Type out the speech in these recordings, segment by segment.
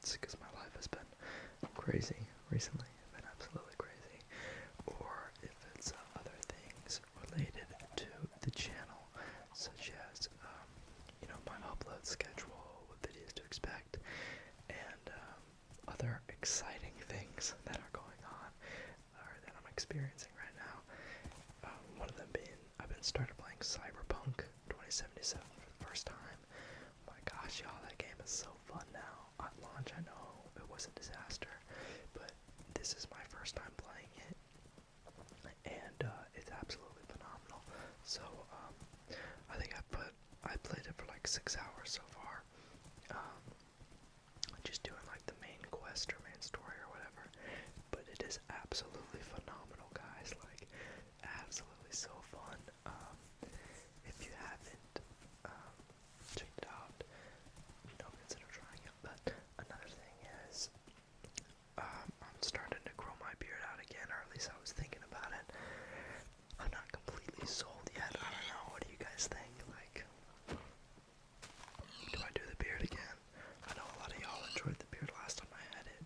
sports, because my life has been crazy recently. It's been absolutely crazy. Or if it's other things related to the channel, such as, my upload schedule, what videos to expect, and other exciting things that are going on, or that I'm experiencing right now. One of them being, I've been started playing Cyberpunk 2077 for the first time. Oh my gosh, y'all, that game is so fun now. At launch, I know it was a disaster, but this is my first time playing it, and it's absolutely phenomenal. So, I think I played it for like 6 hours so far, just doing like the main quest or main story or whatever, but it is absolutely phenomenal, guys, like, absolutely so fun. If you haven't checked it out, consider trying it. But another thing is, I'm starting to grow my beard out again, or at least I was thinking about it. I'm not completely sold yet. I don't know. What do you guys think? Like, do I do the beard again? I know a lot of y'all enjoyed the beard last time I had it.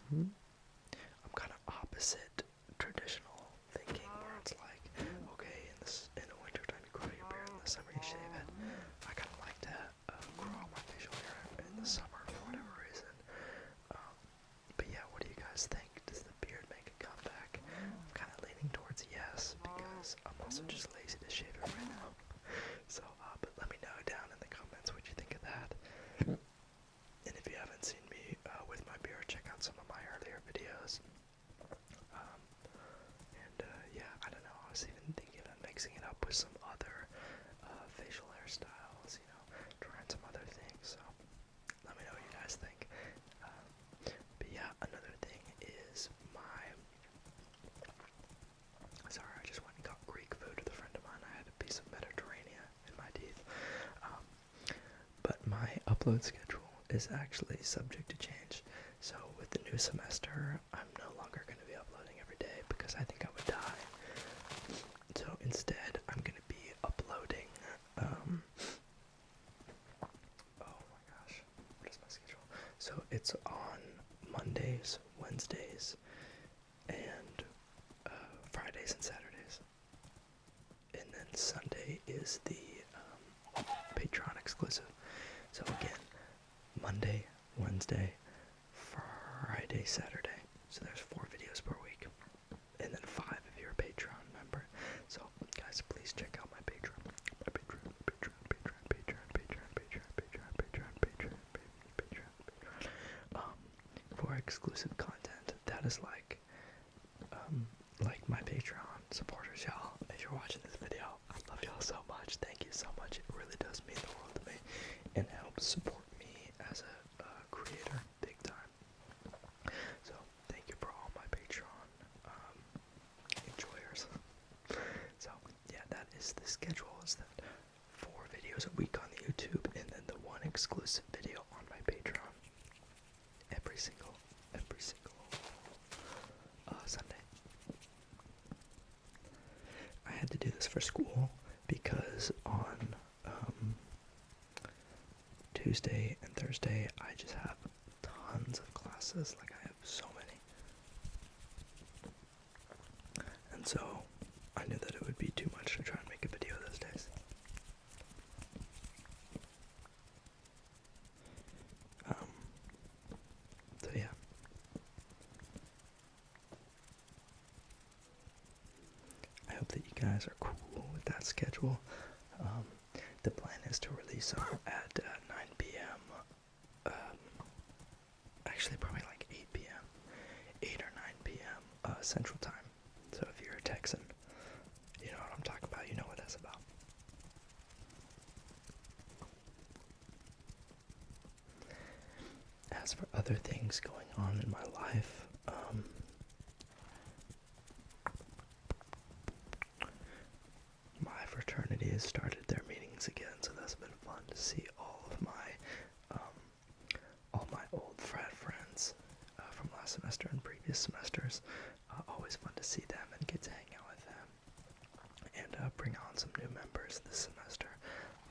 I'm kind of opposite traditional thinking, where it's like, okay, in the winter time you grow your beard, in the summer you shave it. I kind of like to grow out my facial hair in the summer for whatever reason. But yeah, what do you guys think? Does the beard make a comeback? I'm kind of leaning towards yes, because I'm also just lazy to shave it right now. So, but let me know down in the comments what you think of that. And if you haven't seen me with my beard, check out some of my earlier videos. Yeah, I don't know, I was even thinking of mixing it up with some other facial hairstyles, trying some other things, so let me know what you guys think. But yeah, another thing is sorry, I just went and got Greek food with a friend of mine. I had a piece of Mediterranean in my teeth. But my upload schedule is actually subject to change. So with the new semester, I'm no longer going to be uploading every day because I think I would die. So instead, I'm going to be uploading, oh my gosh, what is my schedule? So it's on Mondays, Wednesdays, and Fridays and Saturdays. And then Sunday is the Patreon exclusive. So again, Monday, Wednesday, Friday, Saturday. So there's 4 videos per week. And then 5 if you're a Patreon member. So guys, please check out my Patreon. My Patreon. For exclusive content. That is like my Patreon supporters, y'all. If you're watching this video, I love y'all so much. Thank you so much. It really does mean the world to me and helps support me as a creator big time. So thank you for all my Patreon enjoyers. So yeah, that is the schedule. Is that 4 videos a week on the YouTube, and then the 1 exclusive video on my Patreon every single Sunday. I had to do this for school because on Tuesday and Thursday I just have tons of classes. Like, I have so many, and so I knew that it would be too much to try and make a video those days. So yeah. I hope that you guys are cool with that schedule. The plan is to release them at 9 p.m. Actually, probably like 8 p.m. 8 or 9 p.m. Central Time. So if you're a Texan, you know what I'm talking about. You know what that's about. As for other things going on in my life, my fraternity has started their meetings again, so that's been fun to see all my old frat friends from last semester and previous semesters. Always fun to see them and get to hang out with them, and bring on some new members this semester.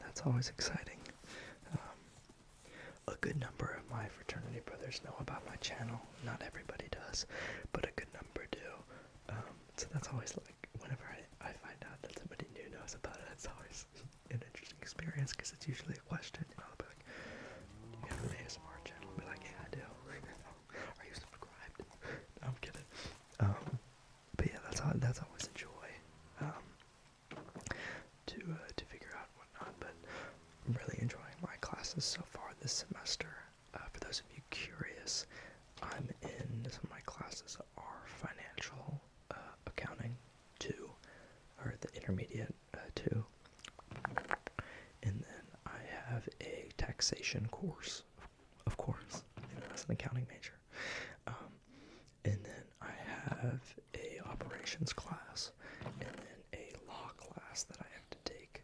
That's always exciting. a good number of my fraternity brothers know about my channel. Not everybody does, but a good number do. So that's always like, whenever I find out that somebody new knows about it, it's always an interesting experience, because it's usually a question. You know, they'll be like, "You have an ASMR channel?" I'll be like, "Yeah, I do." "Are you subscribed?" No, I'm kidding. But yeah, that's always a joy to figure out whatnot. But I'm really enjoying my classes so far this semester. For those of you curious, I'm in, some of my classes are financial accounting 2, or the intermediate 2. And then I have a taxation course, of course, as an accounting major. And then I have a operations class, and then a law class that I have to take.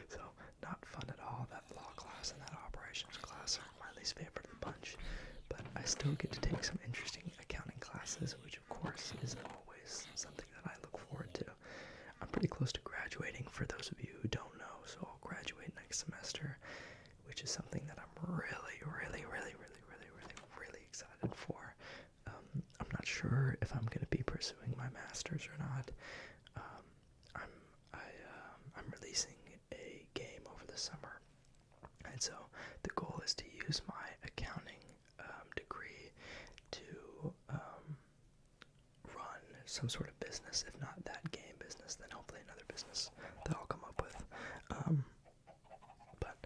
So, not fun at all. That law class and that operations class are my least favorite of the bunch. But I still get to take some interesting accounting classes, which of course is always something that I look forward to. I'm pretty close to graduating, for those of you who don't know, so I'll graduate next semester, which is something that I'm really excited for. I'm not sure if I'm going to be pursuing my master's or not. I'm releasing a game over the summer, and so the goal is to use my accounting degree to run some sort of business. If not that game business, then hopefully another business that I'll come up with. But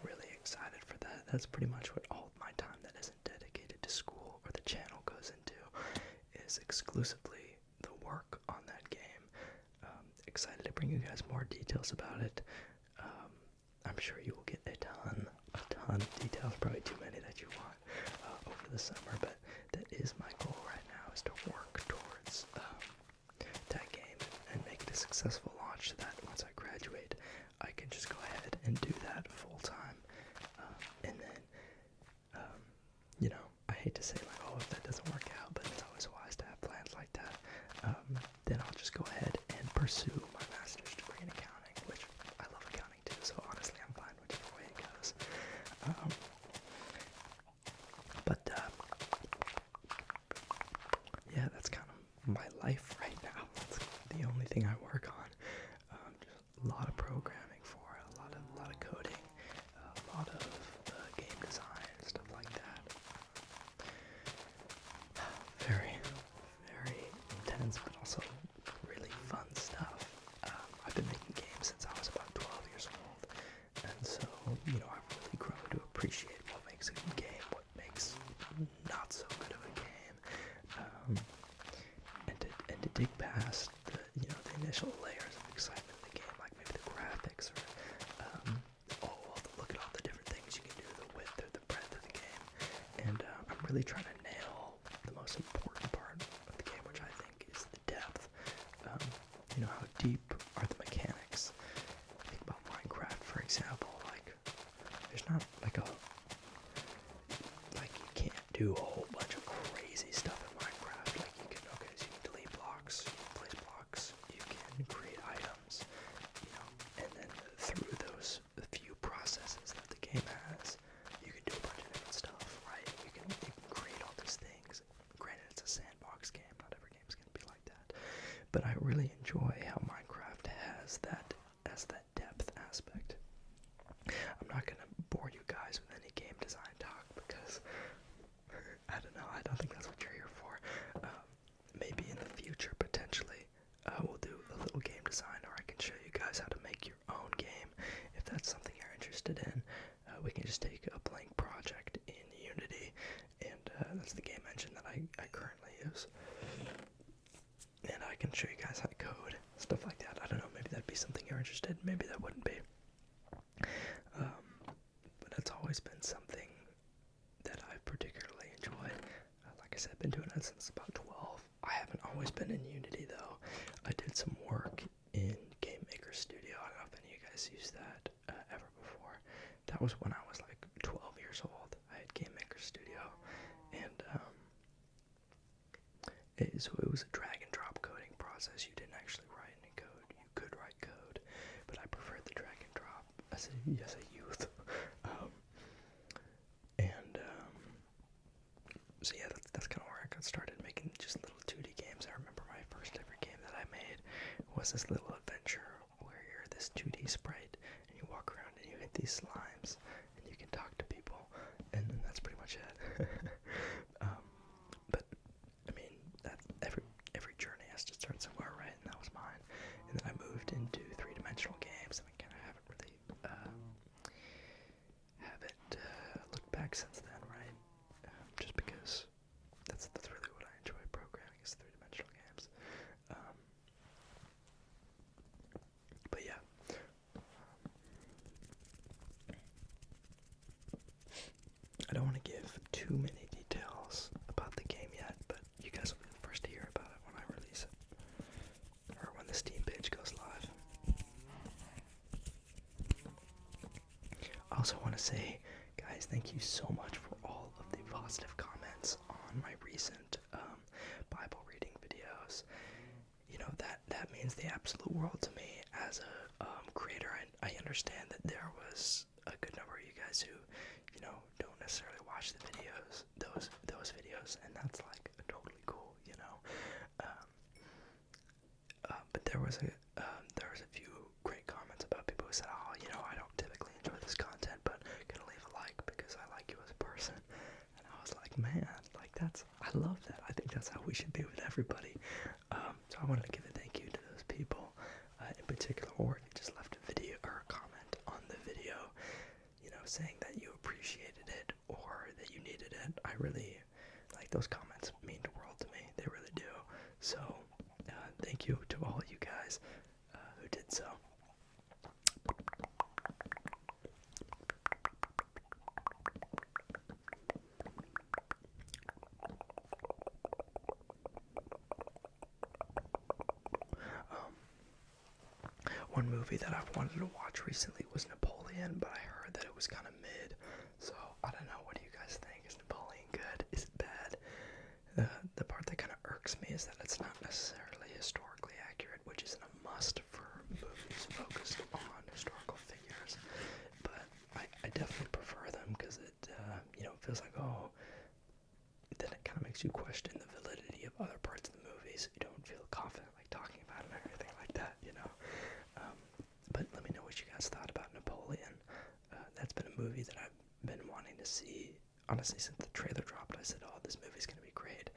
really excited for that. That's pretty much what all of my time that isn't dedicated to school or the channel goes into, is exclusively the work on that game. Excited to bring you guys more details about it. I'm sure you will get a ton of details, probably too many that you want, over the summer, but that is my goal right now, is to work towards that game and make it a successful launch, so that once I graduate, I can just go ahead and do that full time. And then, you know, I hate to say like, oh, if that doesn't work out, but it's always wise to have plans like that. Then I'll just go ahead and pursue my master's degree in accounting, which I love accounting too, so honestly I'm fine whichever way it goes. Yeah, that's kind of my life right now. That's the only thing I work on. Just a lot of programming for it, a lot of coding, a lot of game design, stuff like that. Very intense, but also really fun stuff. I've been making games since I was about 12 years old, and so, you know, I've really grown to appreciate what makes a good game, what makes not so good of a game, and to dig past the, you know, the initial layers of excitement in the game, like maybe the graphics, or look at all the different things you can do, the width or the breadth of the game, and I'm really trying to nail the most important part of the game, which I think is the depth. You know, how deep are the mechanics? Think about Minecraft, for example. Like, there's not like you can't do a whole bunch of crazy stuff in Minecraft. Like, you can delete blocks, you can place blocks, you can create items, you know, and then through those few processes that the game has, you can do a bunch of different stuff, right? You can create all these things. Granted, it's a sandbox game, not every game's gonna be like that. But I really enjoy how Minecraft has that depth aspect. I'm not gonna bore you guys with any game design talk, because I don't know, I don't think that's what you're here for. Maybe in the future, potentially, we'll do a little game design, or I can show you guys how to make your own game, if that's something you're interested in. We can just take a blank project in Unity, and that's the game engine that I currently use. And I can show you guys how to code, stuff like that. I don't know, maybe that'd be something you're interested in, maybe that wouldn't be. But it's always been something that I've particularly enjoyed. Like I said, I've been doing it since about 12. I haven't always been in Unity, though. I did some work in Game Maker Studio. I don't know if any of you guys used that ever before. That was when I was like 12 years old. I had Game Maker Studio, and so it was a drag and drop coding process. You didn't actually write any code. You could write code, but I preferred the drag and drop. I said, as a youth. And so yeah, that's kind of where I got started making just little 2D games. I remember my first ever game that I made was this little adventure where you're this 2D sprite and you walk around and you hit these slimes and you can talk to people, and then that's pretty much it. But I mean, that every journey has to start somewhere, right? And that was mine. And then I moved into three-dimensional games, and I kind of haven't really looked back since then, right? Just because that's really what I enjoy programming, is three-dimensional games. But yeah. I don't want to give too many details about the game yet, but you guys will be the first to hear about it when I release it, or when the Steam page goes live. I also want to say, guys, thank you so much for all of the positive comments on my recent Bible reading videos. You know, that means the absolute world to me as a creator. I understand that there was a good number of you guys who, you know, don't necessarily watch the videos, those videos, and that's like totally cool, you know. But there was a few great comments about people who said, oh, you know, I don't typically enjoy this content, but gonna leave a like because I like you as a person. And I was like, man, like I love that. I think that's how we should be with everybody. So I wanted to give a thank you to those people in particular, or if you just left a video or a comment on the video, you know, saying that you appreciated it or that you needed it. I really, like, those comments mean the world to me. They really do. So thank you to all you guys who did so. One movie that I've wanted to watch recently was Napoleon, but I heard that it was kind of mid. So I don't know. What do you guys think? Is Napoleon good? Is it bad? The part that kind of irks me is that it's not necessarily historically accurate, which isn't a must for movies focused on historical figures. But I definitely prefer them because it, you know, feels like, oh, then it kind of makes you question the validity of other parts of the movie, so you don't feel confident like talking about it or anything like that, you know. But let me know what you guys thought about Napoleon. That's been a movie that I've been wanting to see, honestly, since the trailer dropped. I said, oh, this movie's going to be great.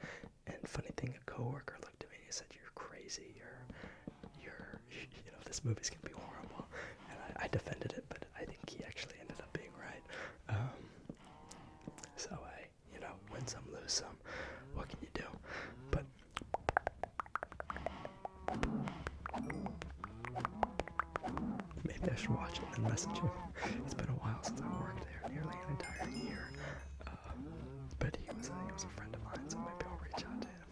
And funny thing, a coworker looked at me and he said, you're crazy. You know, this movie's going to be horrible. And I defended it, but I think he actually ended up being right. So you know, win some, lose some. What can you do? But maybe I should watch it and message him. It's been a while since I worked there, nearly an entire year. But he was a friend of mine, so maybe I'll reach out to him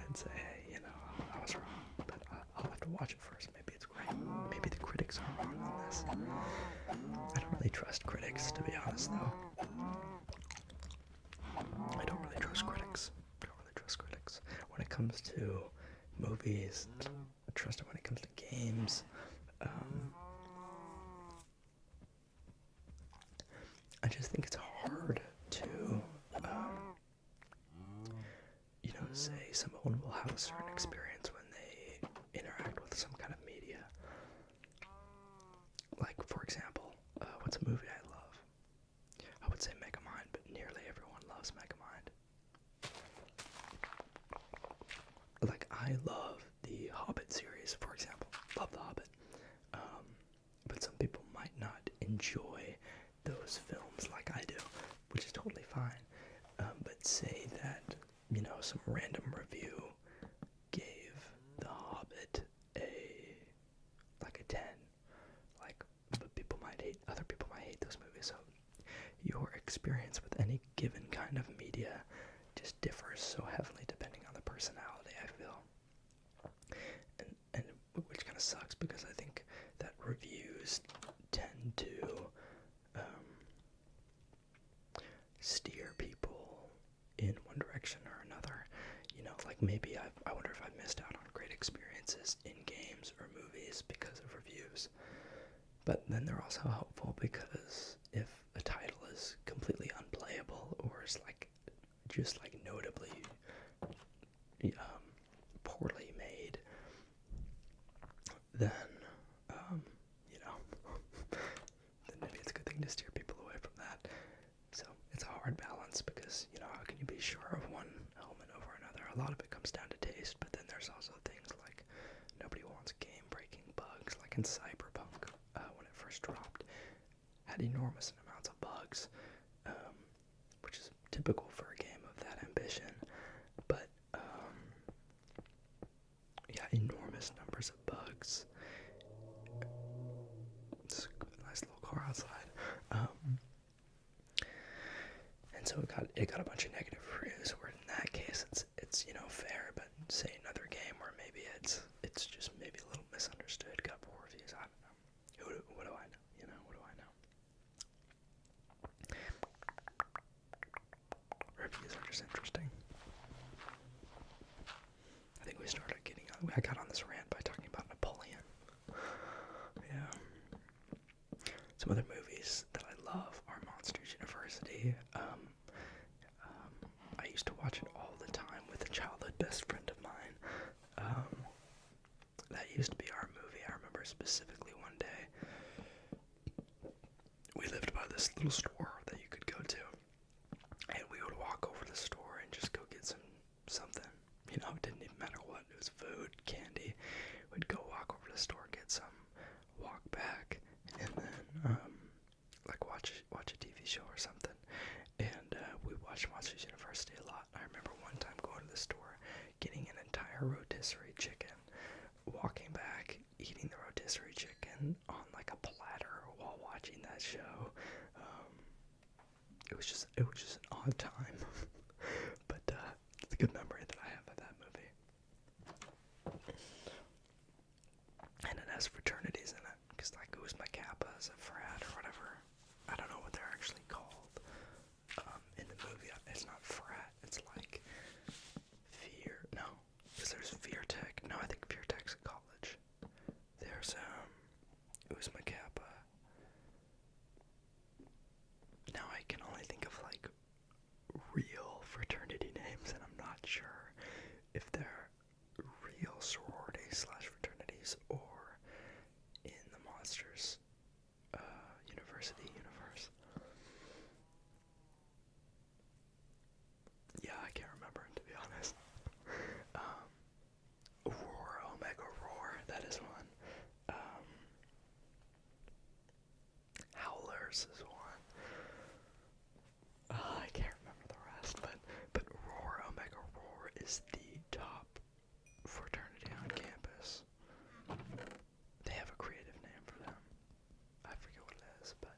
and say, hey, you know, I was wrong, but I'll have to watch it first. Maybe it's great. Maybe the critics are wrong on this. I don't really trust critics, to be honest, though. I don't really trust critics. When it comes to movies, I trust it when it comes to games. I just think it's hard to, you know, say someone will have a certain experience when they interact with some kind of media. Like, for example, what's a movie I love? I would say Megamind, but nearly everyone loves Megamind. Like, I love the Hobbit series, for example. Love the Hobbit. But some people might not enjoy those films like I do, which is totally fine. But say that, you know, some random review gave The Hobbit a 10. Like, but other people might hate those movies. So your experience with any given kind of media just differs so heavily depending on the personality, I feel. And which kind of sucks, because I think that reviews tend to steer people in one direction or another. You know, like, maybe I wonder if I've missed out on great experiences in games or movies because of reviews. But then they're also helpful because if a title is completely unplayable or is like just like notably poorly made, then you know, then maybe it's a good thing to steer people away from that. So it's a hard balance because, you know, how can you be sure of one element over another? A lot of it comes down to taste, but then there's also things like nobody wants game-breaking bugs, like in Cyberpunk, when it first dropped, had enormous amounts of bugs, which is typical for a game of that ambition, but yeah, enormous numbers of bugs. It's a nice little car outside. And so it got a bunch of negative reviews. Where in that case, it's you know, fair. But say another game where maybe it's just maybe a little misunderstood, got poor reviews. I don't know. What do I know? You know, what do I know? Reviews are just interesting. I think we started I got on this rant by talking about Napoleon. Yeah. Some other movies that I love are Monsters University. I used to watch it all the time with a childhood best friend of mine. That used to be our movie. I remember specifically one day we lived by this little store that you could go to, and we would walk over to the store and just go get something. You know, it didn't even matter what. It was food, candy. We'd go walk over to the store, get some, walk back, and then like watch a TV show or something. And we watched Monsters University a lot. I remember one time going to the store, getting an entire rotisserie chicken, walking back, eating the rotisserie chicken on like a platter while watching that show. It was just an odd time, but it's a good memory that I have of that movie. And it has fraternities in it, because like it was my Kappa's a frat or whatever. I don't know what they're actually called. In the movie, it's not frat, it's like Fear, no, because there's Fear Tech, no, I think Fear Tech's a college. There's, it was my Kappa. Now I can only think of like real fraternity names, and I'm not sure if they're real sorority/fraternities or in the Monsters University universe. Yeah, I can't remember, to be honest. Roar, Omega Roar, that is one. Howlers is one. I can't remember the rest, but Roar, Omega Roar is the top fraternity on campus. They have a creative name for them. I forget what it is, but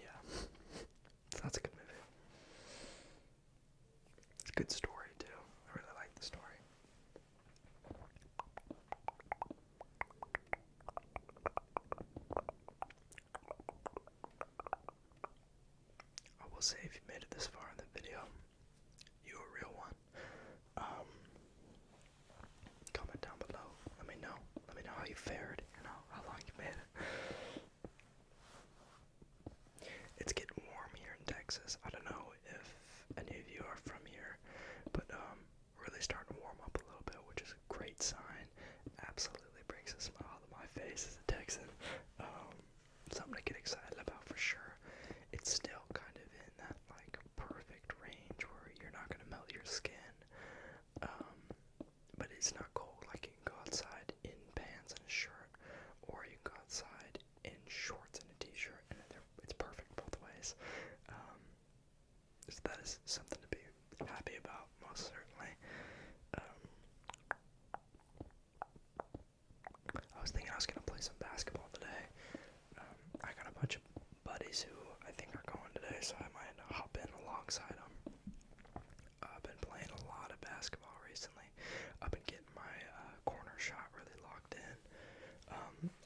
yeah, so that's a good movie. It's a good story too. I really like the story. I will say, if you made it this far in the video, you a real one. Comment down below. Let me know. Let me know how you fared. You know, how long you made it. It's getting warm here in Texas. I don't know if any of you are from here, but really starting to warm up a little bit, which is a great sign. Absolutely brings a smile to my face as a Texan. Something to get excited about for sure. It's still kind of in that like perfect range where you're not gonna melt your skin, but it's not cold. Like you can go outside in pants and a shirt, or you can go outside in shorts and a t-shirt, and it's perfect both ways. So that is something to be happy about, most certainly. I was thinking I was gonna play some basketball today. I got a bunch of buddies who I think are going today, so I might hop in alongside them. I've been playing a lot of basketball recently. I've been getting my corner shot really locked in.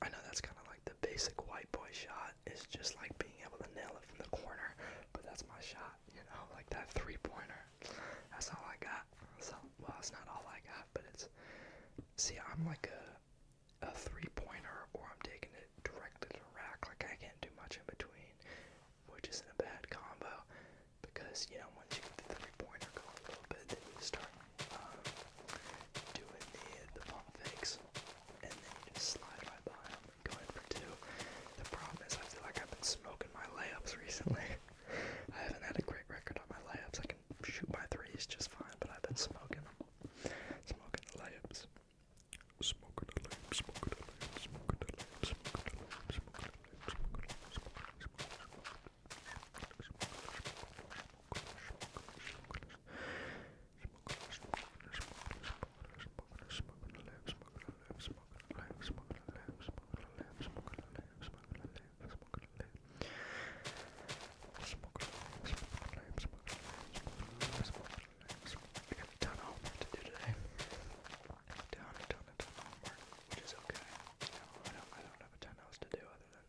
I know that's kind of like the basic white boy shot, is just like being able to nail it from the corner, but that's my shot, you know, like that three-pointer. That's all I got. So, well, it's not all I got, but it's, see, I'm like a three-pointer is, you know, once you get the three-pointer going a little bit, then you start doing the pump fakes, and then you just slide right by them and go in for two. The problem is I feel like I've been smoking my layups recently. I haven't had a great record on my layups. I can shoot my threes just fine, but I've been smoking them. Smoking the layups. Smoking the layups, smoking the layups, smoking the layups, smoking the layups, smoking the layups, smoking the layups, smoking the layups, which is okay. You know, I don't have a ton else to do other than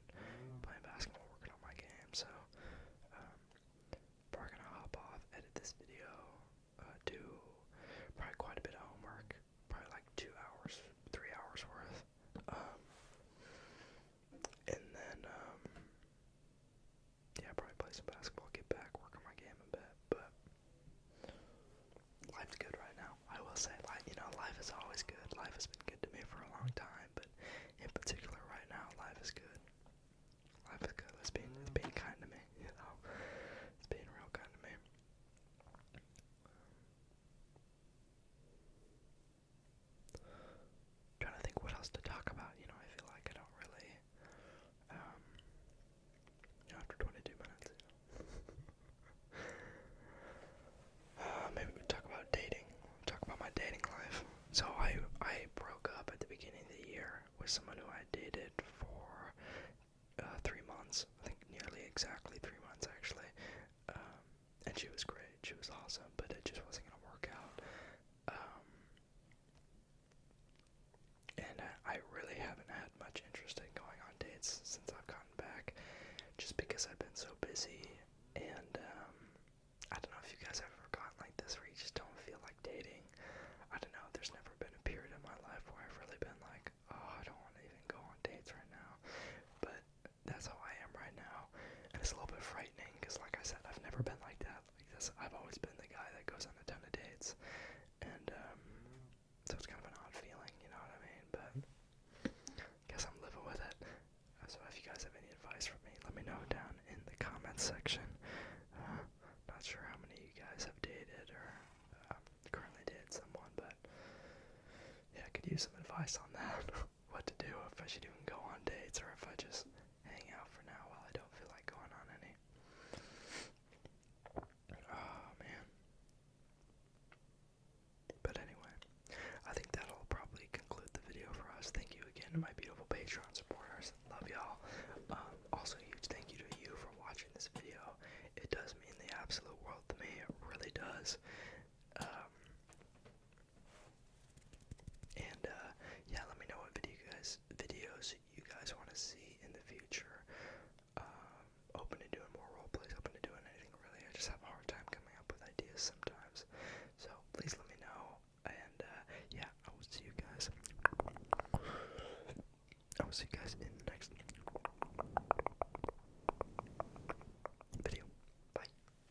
playing basketball, working on my game. So, probably gonna hop off, edit this video, do probably quite a bit of homework, probably like 2 hours, 3 hours worth. And then, yeah, probably play some basketball, get back, work on my game a bit. But life's good right now. I will say, you know, life is always good. Life has been good to me for a long time, but in particular right now, life is good. Life is good. It's being kind to me, you know. It's being real kind to me. Trying to think what else to talk about. You know, I feel like I don't really, you know, after 22 minutes, maybe we talk about dating. Talk about my dating life. So I broke up at the beginning of the year with someone who I dated for 3 months. I think nearly exactly 3 months actually. And she was great. She was awesome, but it just wasn't gonna work out. And I really haven't had much interest in going on dates since I've gotten back, just because I've been so busy. And I don't know if you guys have ever gotten like this where you just don't feel like dating. I don't know, there's never been a period in my life where I've really been like, oh, I don't want to even go on dates right now. But that's how I am right now. And it's a little bit frightening because, like I said, I've never been like that. Like this, I've always been the guy that goes on a ton of dates. And so it's kind of an odd feeling, you know what I mean? But I guess I'm living with it. So if you guys have any advice for me, let me know down in the comments section. Not sure how many of you guys have dated or currently dated someone, but yeah, I could use some advice on that. What to do if I should even go on dates, or